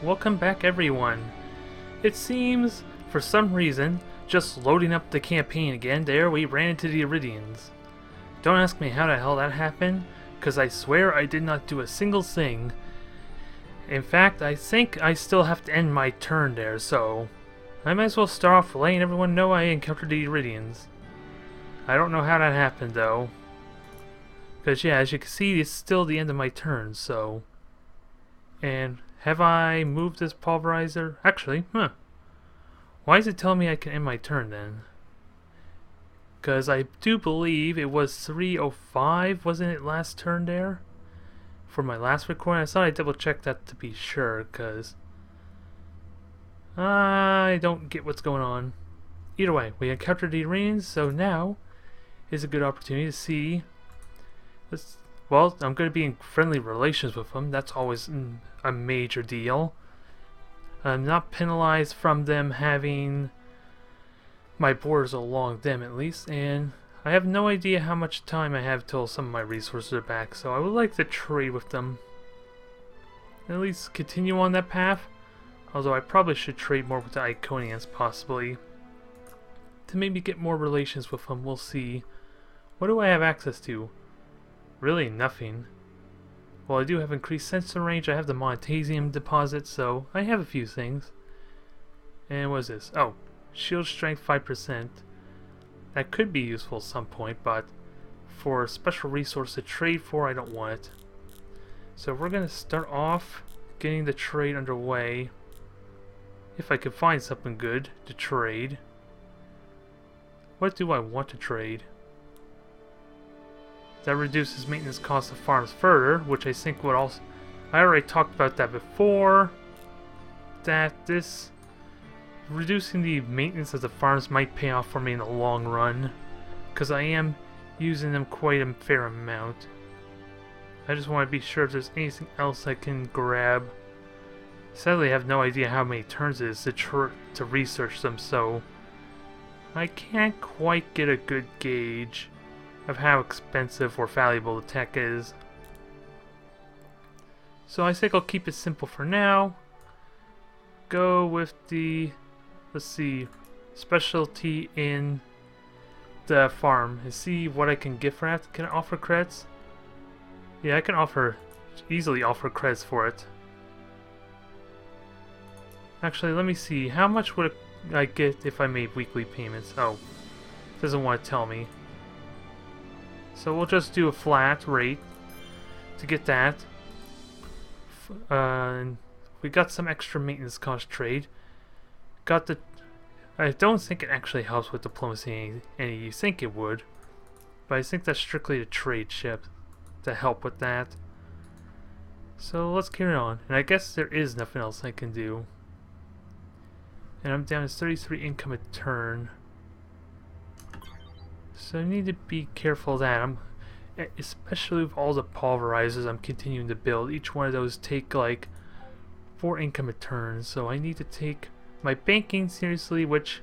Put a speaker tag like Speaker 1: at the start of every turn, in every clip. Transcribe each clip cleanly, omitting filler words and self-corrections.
Speaker 1: Welcome back, everyone. It seems, for some reason, just loading up the campaign again, there we ran into the Iridians. Don't ask me how the hell that happened, because I swear I did not do a single thing. In fact, I think I still have to end my turn there, so I might as well start off letting everyone know I encountered the Iridians. I don't know how that happened, though. Because, yeah, as you can see, it's still the end of my turn, so... And have I moved this pulverizer? Actually, why is it telling me I can end my turn, then? Because I do believe it was 3:05, wasn't it, last turn there? For my last recording? I thought I'd double check that to be sure, because... I don't get what's going on. Either way, we encountered the Iridians, so now is a good opportunity to see... Well, I'm going to be in friendly relations with them. That's always a major deal. I'm not penalized from them having my borders along them, at least. And I have no idea how much time I have till some of my resources are back. So I would like to trade with them. At least continue on that path. Although I probably should trade more with the Iconians, possibly. To maybe get more relations with them. We'll see. What do I have access to? Really nothing. Well, I do have increased sensor range, I have the monetasium deposit, so I have a few things. And what is this? Oh, shield strength 5%. That could be useful at some point, but for a special resource to trade for, I don't want it. So we're going to start off getting the trade underway. If I can find something good to trade. What do I want to trade? That reduces maintenance costs of farms further, which I think would also... I already talked about that before. That this... Reducing the maintenance of the farms might pay off for me in the long run. Because I am using them quite a fair amount. I just want to be sure if there's anything else I can grab. Sadly, I have no idea how many turns it is to research them, so... I can't quite get a good gauge of how expensive or valuable the tech is. So I think I'll keep it simple for now. Go with the, let's see, specialty in the farm and see what I can get for that. Can I offer credits? Yeah, I can easily offer credits for it. Actually, let me see. How much would I get if I made weekly payments? Oh, it doesn't want to tell me. So we'll just do a flat rate to get that. We got some extra maintenance cost trade. Got the... I don't think it actually helps with diplomacy any you think it would. But I think that's strictly the trade ship to help with that. So let's carry on. And I guess there is nothing else I can do. And I'm down to 33 income a turn. So I need to be careful of that. Especially with all the pulverizers I'm continuing to build. Each one of those take like 4 income a turn. So I need to take my banking seriously, which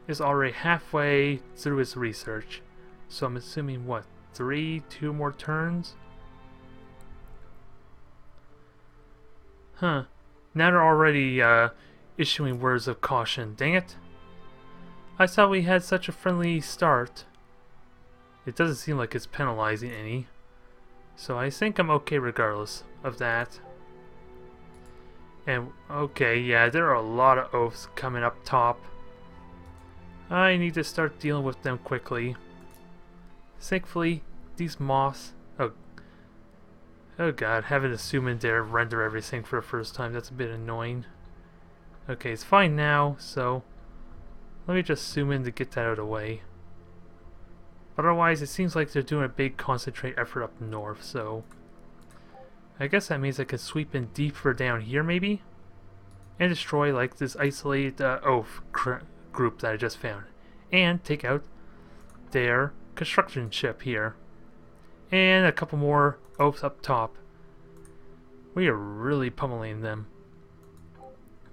Speaker 1: is already halfway through its research. So I'm assuming what, 2 more turns? Huh. Now they're already issuing words of caution. Dang it. I thought we had such a friendly start. It doesn't seem like it's penalizing any. So I think I'm okay regardless of that. And, okay, yeah, there are a lot of oaths coming up top. I need to start dealing with them quickly. Thankfully, these moths... Oh god, having to zoom in there render everything for the first time, that's a bit annoying. Okay, it's fine now, so... Let me just zoom in to get that out of the way. But otherwise, it seems like they're doing a big concentrate effort up north, so... I guess that means I can sweep in deeper down here, maybe? And destroy, like, this isolated oath group that I just found. And take out their construction ship here. And a couple more oaths up top. We are really pummeling them.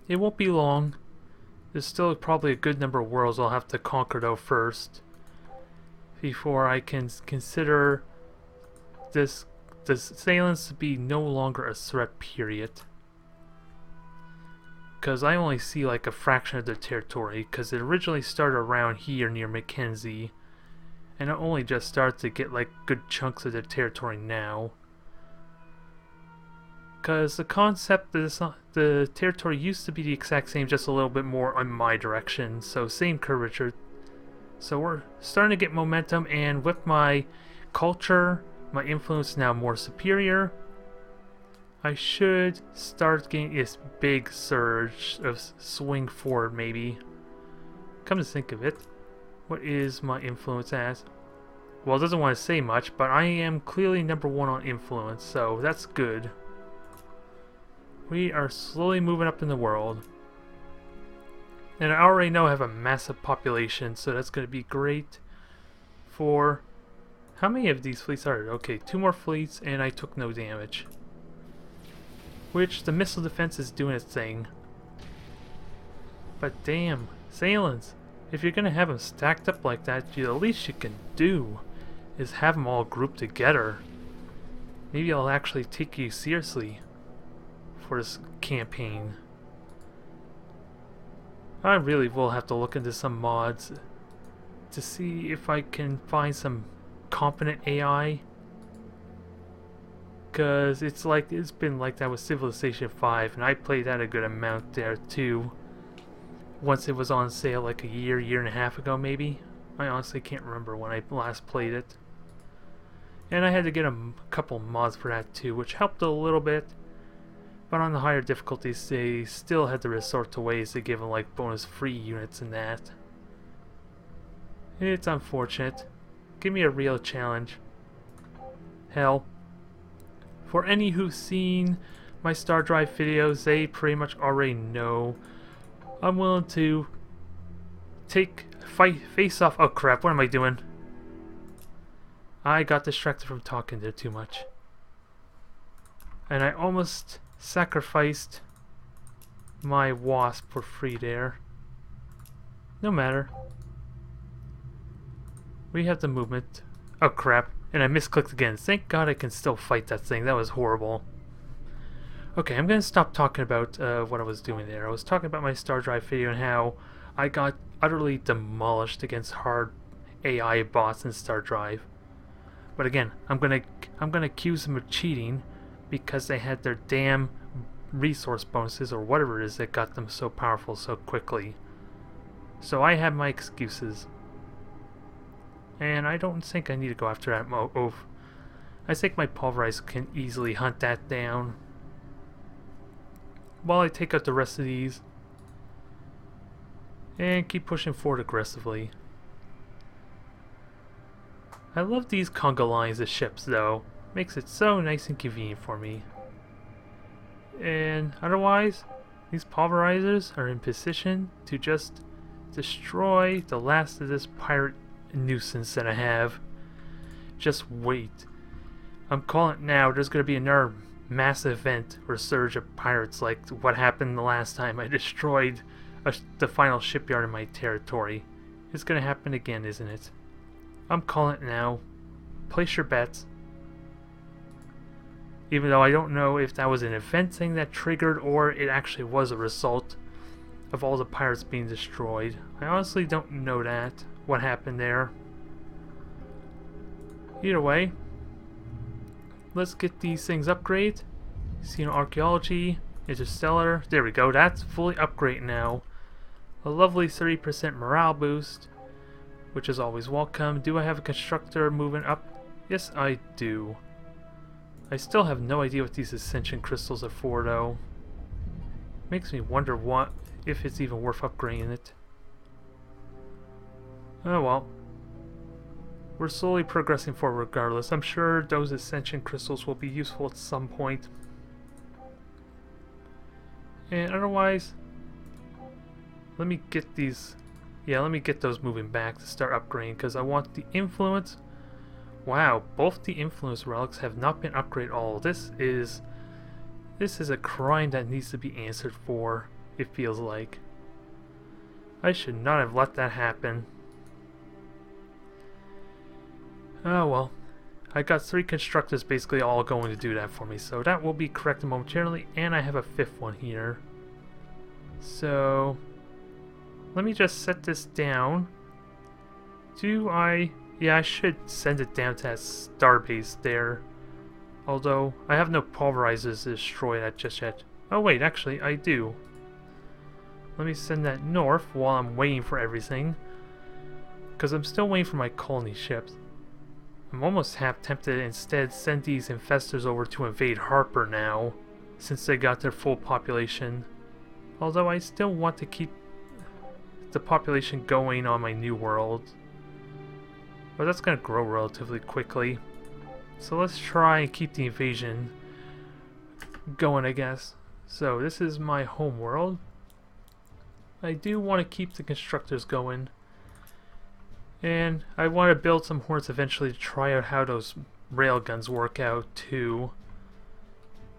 Speaker 1: It won't be long. There's still probably a good number of worlds I'll have to conquer, though, first. Before I can consider the assailants to be no longer a threat, period. because I only see like a fraction of their territory, because it originally started around here near Mackenzie, and it only just started to get like good chunks of their territory now. Because the concept is the territory used to be the exact same, just a little bit more on my direction, so same curvature. So we're starting to get momentum, and with my culture, my influence is now more superior. I should start getting this big surge of swing forward, maybe. Come to think of it, what is my influence as? Well, it doesn't want to say much, but I am clearly #1 on influence, so that's good. We are slowly moving up in the world. And I already know I have a massive population, so that's going to be great for... How many of these fleets are there? Okay, 2 more fleets, and I took no damage. Which, the missile defense is doing its thing. But damn, Sailans, if you're going to have them stacked up like that, the least you can do is have them all grouped together. Maybe I'll actually take you seriously for this campaign. I really will have to look into some mods to see if I can find some competent AI, because it's been like that with Civilization 5, and I played that a good amount there too once it was on sale like a year and a half ago maybe. I honestly can't remember when I last played it, and I had to get a couple mods for that too, which helped a little bit. But on the higher difficulties, they still had to resort to ways to give them like bonus free units and that. It's unfortunate. Give me a real challenge. Hell, for any who've seen my Star Drive videos, they pretty much already know I'm willing to face off. Oh crap, what am I doing? I got distracted from talking there too much. And I almost sacrificed my wasp for free there. No matter. We have the movement. Oh crap. And I misclicked again. Thank God I can still fight that thing. That was horrible. Okay, I'm going to stop talking about what I was doing there. I was talking about my Star Drive video and how I got utterly demolished against hard AI bots in Star Drive. But again, I'm gonna accuse them of cheating because they had their damn resource bonuses or whatever it is that got them so powerful so quickly. So I have my excuses. And I don't think I need to go after that oaf. I think my pulverizer can easily hunt that down while I take out the rest of these and keep pushing forward aggressively. I love these conga lines of ships though. Makes it so nice and convenient for me. And otherwise, these pulverizers are in position to just destroy the last of this pirate nuisance that I have. Just wait. I'm calling it now. There's going to be another massive event or surge of pirates like what happened the last time I destroyed the final shipyard in my territory. It's going to happen again, isn't it? I'm calling it now. Place your bets. Even though I don't know if that was an event thing that triggered or it actually was a result of all the pirates being destroyed. I honestly don't know that, what happened there. Either way, let's get these things upgraded. Archaeology, interstellar, there we go, that's fully upgraded now. A lovely 30% morale boost, which is always welcome. Do I have a constructor moving up? Yes, I do. I still have no idea what these ascension crystals are for though. Makes me wonder if it's even worth upgrading it. Oh well. We're slowly progressing forward regardless. I'm sure those ascension crystals will be useful at some point. And otherwise, let me get these... Yeah, let me get those moving back to start upgrading because I want the influence. Wow, both the influence relics have not been upgraded at all. This is a crime that needs to be answered for, it feels like. I should not have let that happen. Oh well. I got 3 constructors basically all going to do that for me, so that will be corrected momentarily, and I have a 5th one here. So let me just set this down. Yeah, I should send it down to that starbase there. Although, I have no pulverizers to destroy that just yet. Oh wait, actually, I do. Let me send that north while I'm waiting for everything. Because I'm still waiting for my colony ships. I'm almost half tempted to instead send these infestors over to invade Harper now, since they got their full population. Although I still want to keep the population going on my new world. But that's going to grow relatively quickly. So let's try and keep the invasion going, I guess. So this is my home world. I do want to keep the constructors going. And I want to build some hordes eventually to try out how those railguns work out too.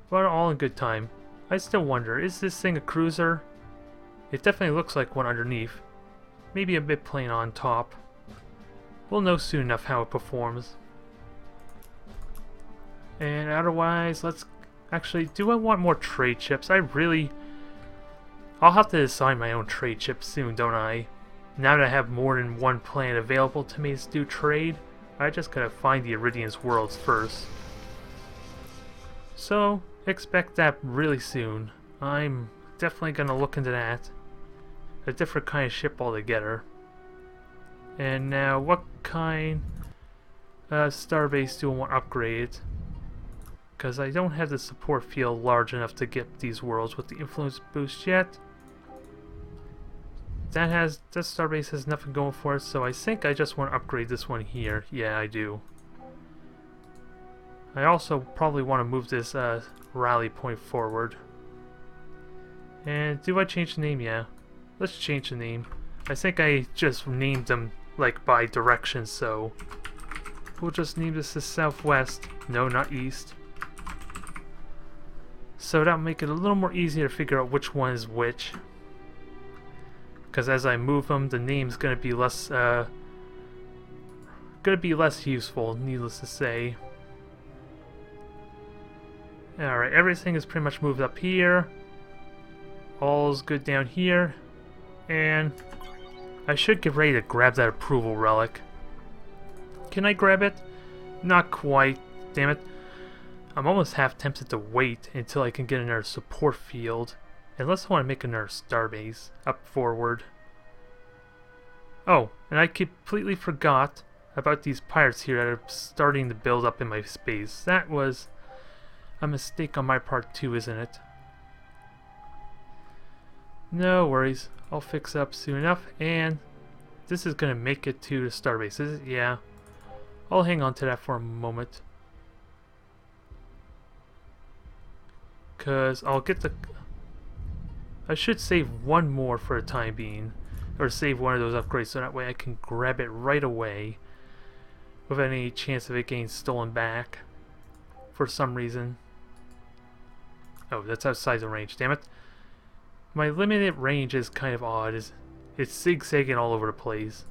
Speaker 1: But all in good time. I still wonder, is this thing a cruiser? It definitely looks like one underneath. Maybe a bit plain on top. We'll know soon enough how it performs. And otherwise, let's... Actually, do I want more trade chips? I'll have to design my own trade chips soon, don't I? Now that I have more than one planet available to me to do trade, I just gotta find the Iridians worlds first. So, expect that really soon. I'm definitely gonna look into that. A different kind of ship altogether. And now, what kind of starbase do I want upgraded? Because I don't have the support field large enough to get these worlds with the influence boost yet. This starbase has nothing going for it, so I think I just want to upgrade this one here. Yeah, I do. I also probably want to move this rally point forward. And do I change the name? Yeah. Let's change the name. I think I just named them like by direction, so we'll just name this the Southwest. No, not East. So that'll make it a little more easier to figure out which one is which. Because as I move them, the name's gonna be less useful, needless to say. Alright, everything is pretty much moved up here. All's good down here. And I should get ready to grab that approval relic. Can I grab it? Not quite, damn it. I'm almost half tempted to wait until I can get another support field. Unless I want to make another starbase up forward. Oh, and I completely forgot about these pirates here that are starting to build up in my space. That was a mistake on my part too, isn't it? No worries. I'll fix up soon enough. And this is going to make it to the starbase, is it? Yeah. I'll hang on to that for a moment. Because I'll get the... I should save one more for the time being. Or save one of those upgrades so that way I can grab it right away. Without any chance of it getting stolen back. For some reason. Oh, that's outside the range, damn it. My limited range is kind of odd. It's zigzagging all over the place.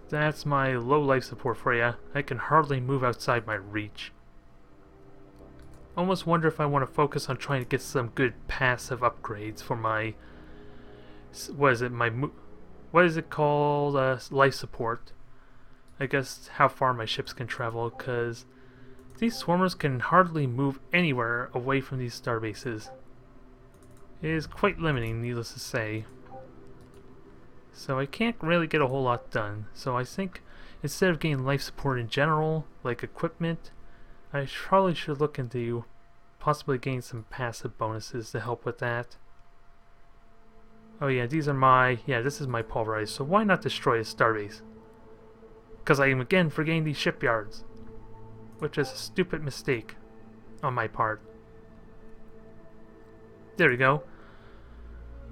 Speaker 1: That's my low life support for you. I can hardly move outside my reach. Almost wonder if I want to focus on trying to get some good passive upgrades for my... What is it called? Life support. I guess how far my ships can travel, because these swarmers can hardly move anywhere away from these starbases. It is quite limiting, needless to say. So I can't really get a whole lot done. So I think instead of getting life support in general, like equipment, I probably should look into possibly getting some passive bonuses to help with that. Oh yeah, these are my... Yeah, this is my pulverizer, so why not destroy a starbase? Because I am again forgetting these shipyards. Which is a stupid mistake on my part. There we go.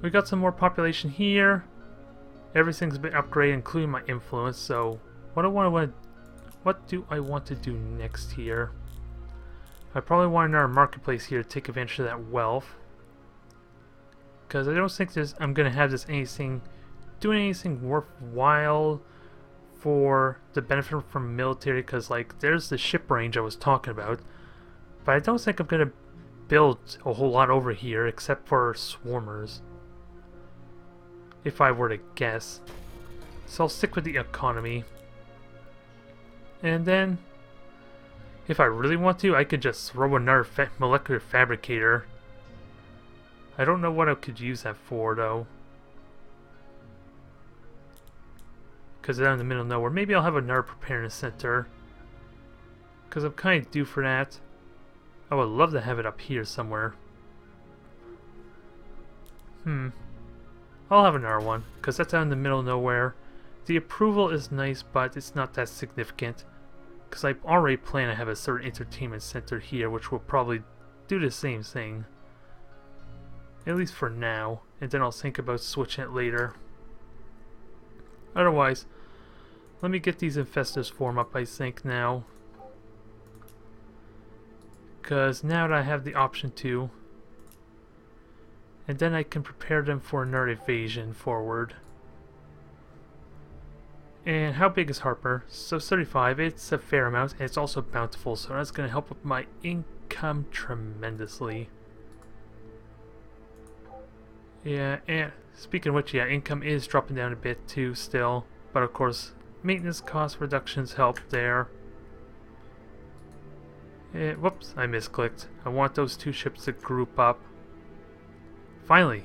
Speaker 1: We got some more population here. Everything's been upgraded, including my influence, so... What do I want to do next here? I probably want another marketplace here to take advantage of that wealth. Because I don't think I'm going to have this doing anything worthwhile for the benefit from military, because like there's the ship range I was talking about. But I don't think I'm going to build a whole lot over here except for swarmers. if I were to guess. So I'll stick with the economy. And then, if I really want to, I could just throw another molecular fabricator. I don't know what I could use that for, though. Because it's out in the middle of nowhere. Maybe I'll have another preparedness center. Because I'm kind of due for that. I would love to have it up here somewhere. I'll have another one. Because that's out in the middle of nowhere. The approval is nice, but it's not that significant. Because I already plan to have a certain entertainment center here, which will probably do the same thing. At least for now. And then I'll think about switching it later. Otherwise, let me get these infestors form up, I think, now. Because now that I have the option to. And then I can prepare them for another invasion forward. And how big is Harper? So 35, it's a fair amount, and it's also bountiful, so that's going to help with my income tremendously. Yeah, and speaking of which, yeah, income is dropping down a bit too still. But of course, maintenance cost reductions help there. Whoops, I misclicked. I want those two ships to group up. Finally,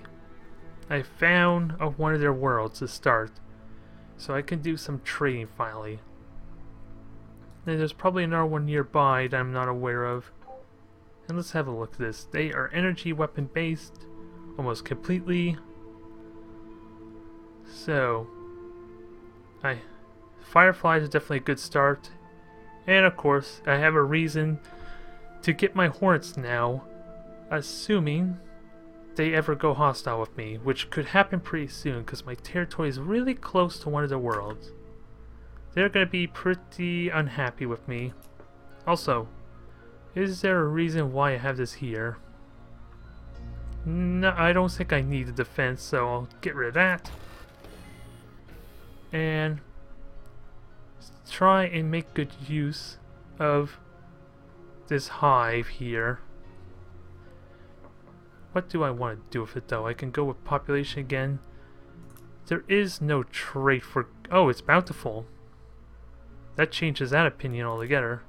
Speaker 1: I found one of their worlds to start. So I can do some trading finally. And there's probably another one nearby that I'm not aware of. And let's have a look at this. They are energy weapon based. Almost completely. So, Firefly is definitely a good start. And of course, I have a reason to get my Hornets now, assuming they ever go hostile with me, which could happen pretty soon because my territory is really close to one of the worlds. They're going to be pretty unhappy with me. Also, is there a reason why I have this here? No, I don't think I need the defense, so I'll get rid of that. And try and make good use of this hive here. What do I want to do with it though? I can go with population again. There is no trait for... Oh, it's bountiful. That changes that opinion altogether.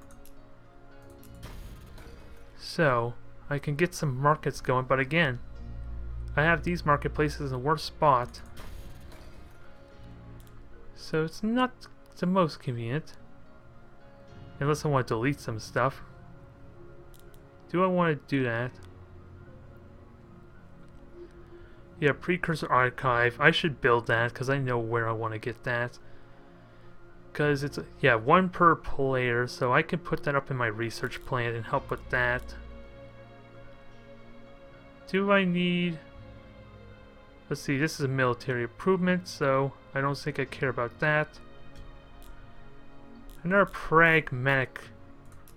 Speaker 1: So, I can get some markets going, but again, I have these marketplaces in the worst spot. So it's not the most convenient. Unless I want to delete some stuff. Do I want to do that? Yeah, precursor archive. I should build that because I know where I want to get that. Because it's, yeah, one per player, so I can put that up in my research plan and help with that. Do I need... Let's see, this is a military improvement, so I don't think I care about that. Another pragmatic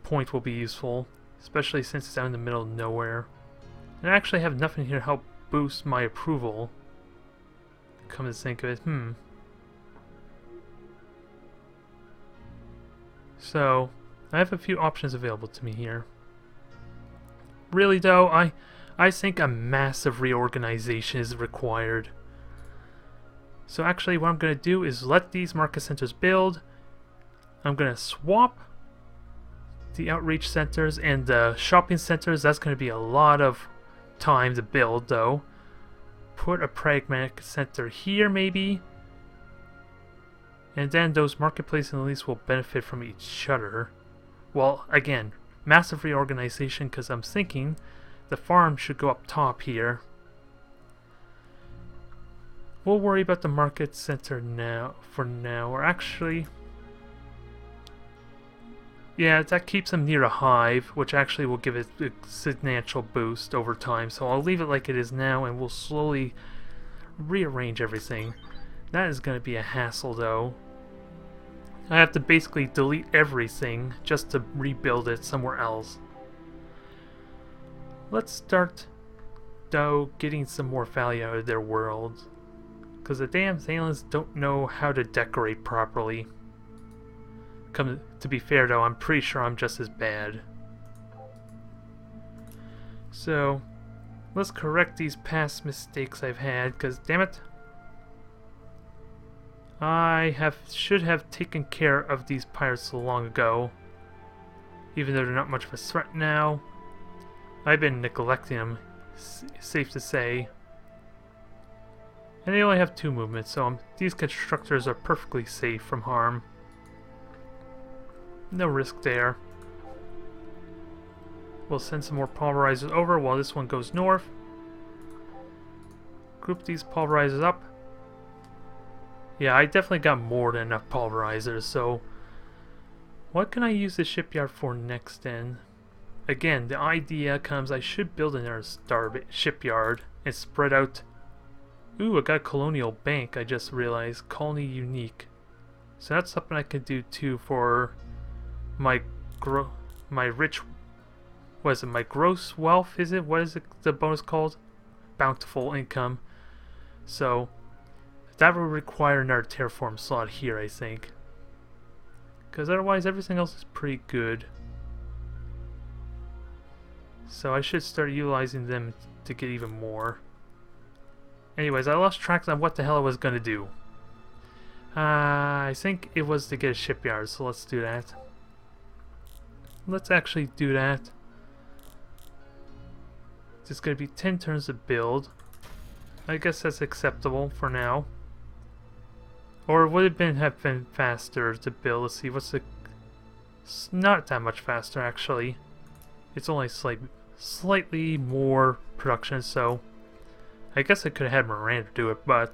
Speaker 1: point will be useful, especially since it's out in the middle of nowhere. And I actually have nothing here to help boost my approval. Come to think of it, So, I have a few options available to me here. Really though, I think a massive reorganization is required. So actually what I'm going to do is let these market centers build. I'm going to swap the outreach centers and the shopping centers. That's going to be a lot of time to build though. Put a pragmatic center here maybe. And then those marketplaces at least will benefit from each other. Well, again, massive reorganization because I'm thinking the farm should go up top here. We'll worry about the market center now, for now, or actually... Yeah, that keeps them near a hive, which actually will give it a substantial boost over time. So I'll leave it like it is now and we'll slowly rearrange everything. That is going to be a hassle though. I have to basically delete everything just to rebuild it somewhere else. Let's start, though, getting some more value out of their world. Because the damn Thalans don't know how to decorate properly. To be fair, though, I'm pretty sure I'm just as bad. So, let's correct these past mistakes I've had, because, damn it, should have taken care of these pirates long ago. Even though they're not much of a threat now. I've been neglecting them, safe to say. And they only have 2 movements, so these constructors are perfectly safe from harm. No risk there. We'll send some more pulverizers over while this one goes north. Group these pulverizers up. Yeah, I definitely got more than enough pulverizers, so what can I use the shipyard for next then? Again, the idea comes I should build another shipyard and spread out. Ooh, I got a colonial bank, I just realized. Colony unique. So that's something I could do too for my rich, what is it, my gross wealth, is it? What is it, the bonus called? Bountiful income. So that would require another terraform slot here, I think. Because otherwise everything else is pretty good. So I should start utilizing them to get even more. Anyways, I lost track on what the hell I was going to do. I think it was to get a shipyard, so let's do that. Let's actually do that. It's going to be 10 turns to build. I guess that's acceptable for now. Or would it have been faster to build? Let's see, what's the... It's not that much faster, actually. It's only slightly more production, so... I guess I could have had Miranda do it, but...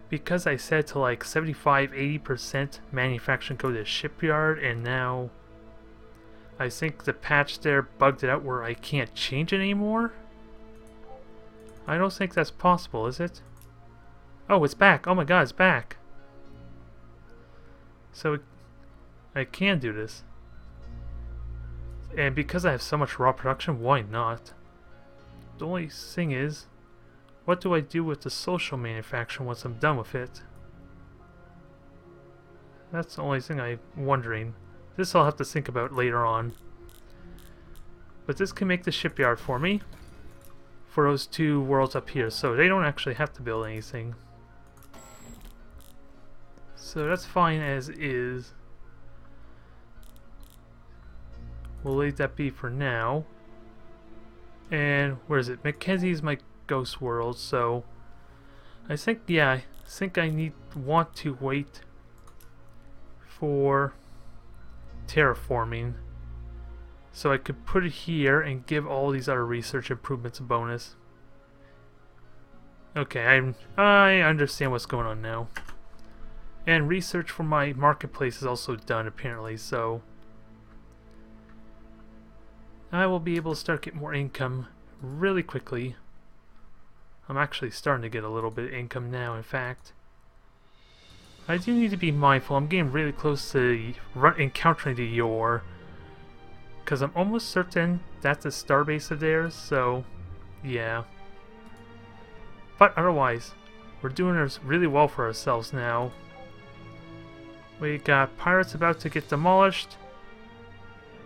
Speaker 1: Because I said to like 75-80% manufacturing go to the shipyard, and now... I think the patch there bugged it out where I can't change it anymore? I don't think that's possible, is it? Oh, it's back! Oh my god, it's back! So, I can do this. And because I have so much raw production, why not? The only thing is, what do I do with the social manufacturing once I'm done with it? That's the only thing I'm wondering. This I'll have to think about later on. But this can make the shipyard for me. For those 2 worlds up here, so they don't actually have to build anything. So that's fine as is. We'll leave that be for now. And where is it? Mackenzie's my ghost world, so I think, yeah, I think I want to wait for terraforming so I could put it here and give all these other research improvements a bonus. Okay, I understand what's going on now. And research for my marketplace is also done apparently, so I will be able to start getting more income really quickly. I'm actually starting to get a little bit of income now, in fact. I do need to be mindful. I'm getting really close to encountering the Yor, because I'm almost certain that's a starbase of theirs, so yeah. But otherwise, we're doing this really well for ourselves now. We got pirates about to get demolished.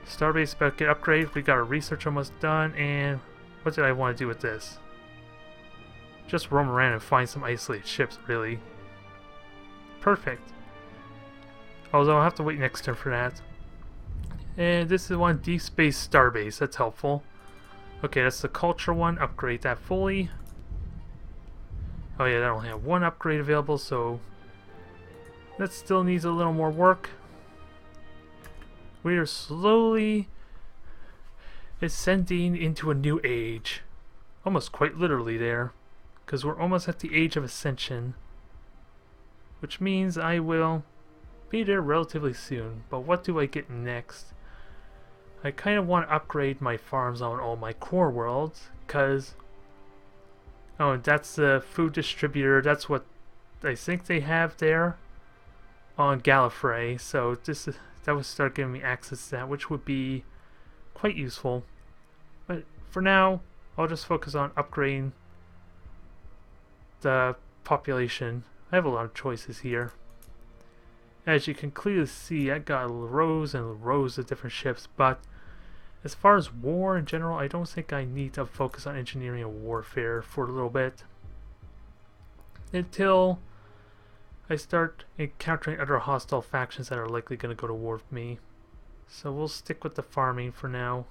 Speaker 1: Starbase about to get upgraded. We got our research almost done, and what did I want to do with this? Just roam around and find some isolated ships, really. Perfect. Although I'll have to wait next turn for that. And this is one, Deep Space Starbase. That's helpful. Okay, that's the culture one. Upgrade that fully. Oh yeah, that only have 1 upgrade available, so that still needs a little more work. We are slowly ascending into a new age. Almost quite literally there. Because we're almost at the age of ascension. Which means I will be there relatively soon. But what do I get next? I kind of want to upgrade my farms on all my core worlds. Because... oh, that's the food distributor. That's what I think they have there on Gallifrey. So that would start giving me access to that, which would be quite useful. But for now, I'll just focus on upgrading the population. I have a lot of choices here. As you can clearly see, I got rows and rows of different ships, but as far as war in general, I don't think I need to focus on engineering and warfare for a little bit. Until I start encountering other hostile factions that are likely going to go to war with me. So we'll stick with the farming for now.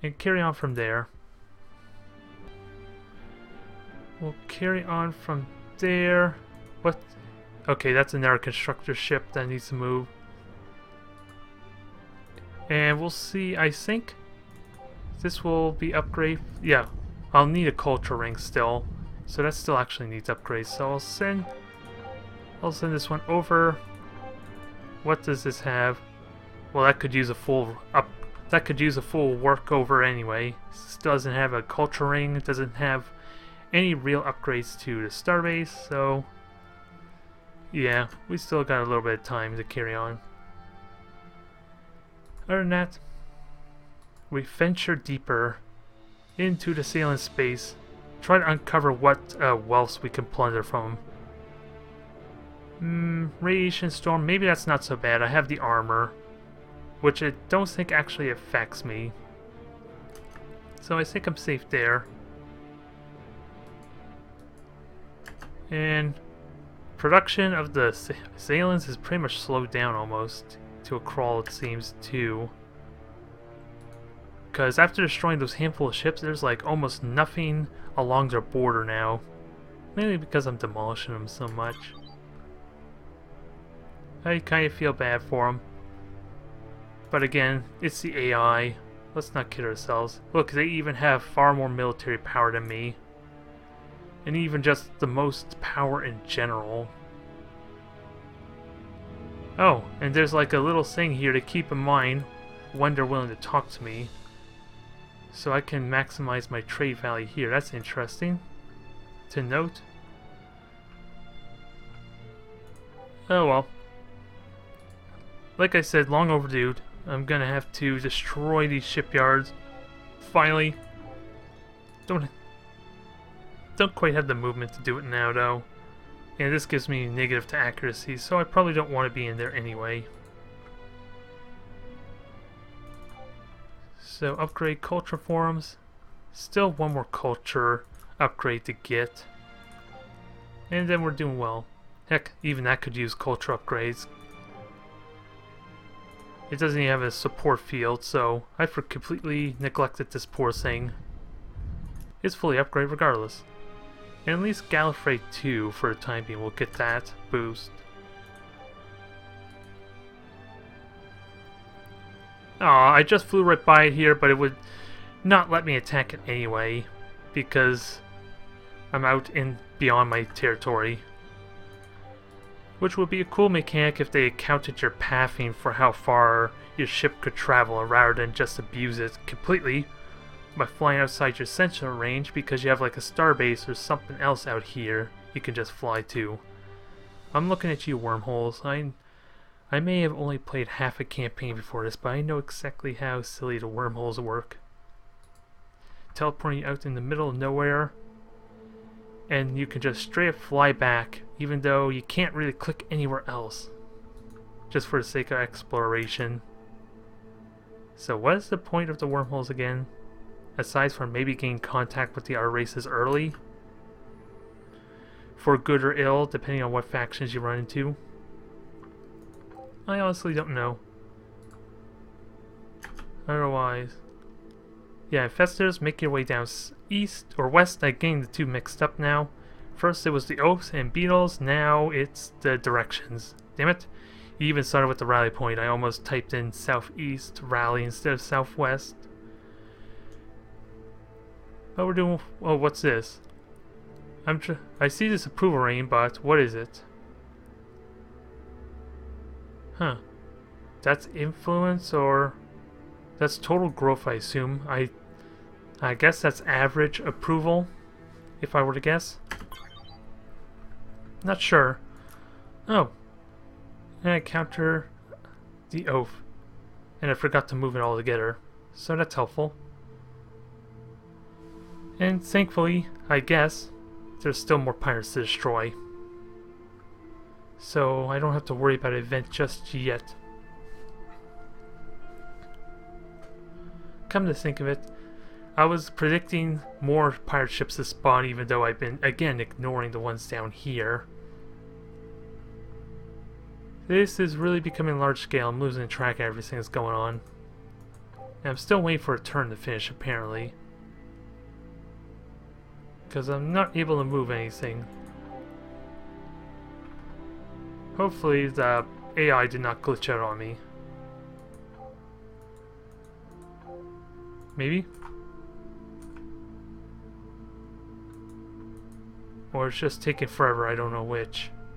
Speaker 1: And carry on from there. We'll carry on from there. What? Okay, that's another constructor ship that needs to move. And we'll see, I think this will be upgrade. Yeah, I'll need a culture ring still. So that still actually needs upgrades. So I'll send this one over. What does this have? Well, that could use a full work over anyway. Still doesn't have a culture ring. It doesn't have any real upgrades to the starbase. So yeah, we still got a little bit of time to carry on. Other than that, we venture deeper into the Sailing space. Try to uncover what wealth we can plunder from them. Radiation storm, maybe that's not so bad. I have the armor, which I don't think actually affects me. So I think I'm safe there. And production of the Sailings is pretty much slowed down almost to a crawl, it seems, too. Because after destroying those handful of ships, there's like almost nothing along their border now. Mainly because I'm demolishing them so much. I kind of feel bad for them. But again, it's the AI. Let's not kid ourselves. Look, they even have far more military power than me. And even just the most power in general. Oh, and there's like a little thing here to keep in mind when they're willing to talk to me. So I can maximize my trade value here. That's interesting to note. Oh well. Like I said, long overdue. I'm gonna have to destroy these shipyards. Finally. Don't quite have the movement to do it now though. And this gives me negative to accuracy, so I probably don't want to be in there anyway. So upgrade culture forums. Still one more culture upgrade to get. And then we're doing well. Heck, even that could use culture upgrades. It doesn't even have a support field, so I completely neglected this poor thing. It's fully upgraded regardless. And at least Galactic 2 for the time being will get that boost. Aw, I just flew right by it here, but it would not let me attack it anyway, because I'm out in beyond my territory. Which would be a cool mechanic if they accounted your pathing for how far your ship could travel, rather than just abuse it completely by flying outside your central range because you have like a starbase or something else out here you can just fly to. I'm looking at you, wormholes. I may have only played half a campaign before this, but I know exactly how silly the wormholes work. Teleporting you out in the middle of nowhere, and you can just straight up fly back, even though you can't really click anywhere else, just for the sake of exploration. So what is the point of the wormholes again? Aside from maybe getting contact with the other races early? For good or ill, depending on what factions you run into. I honestly don't know. Otherwise... yeah, infestors, make your way down east or west. I'm getting the two mixed up now. First it was the oaks and beetles, now it's the directions. Damn it. You even started with the rally point. I almost typed in southeast rally instead of southwest. Oh, we're doing... oh, what's this? I see this approval rating, but what is it? Huh. That's influence, or... that's total growth, I assume. I guess that's average approval, if I were to guess. Not sure. Oh. And I counter the oath. And I forgot to move it all together. So that's helpful. And thankfully, I guess, there's still more pirates to destroy. So I don't have to worry about an event just yet. Come to think of it, I was predicting more pirate ships to spawn, even though I've been, again, ignoring the ones down here. This is really becoming large scale. I'm losing track of everything that's going on. And I'm still waiting for a turn to finish, apparently. Because I'm not able to move anything. Hopefully the AI did not glitch out on me. Maybe? Or it's just taking forever, I don't know which.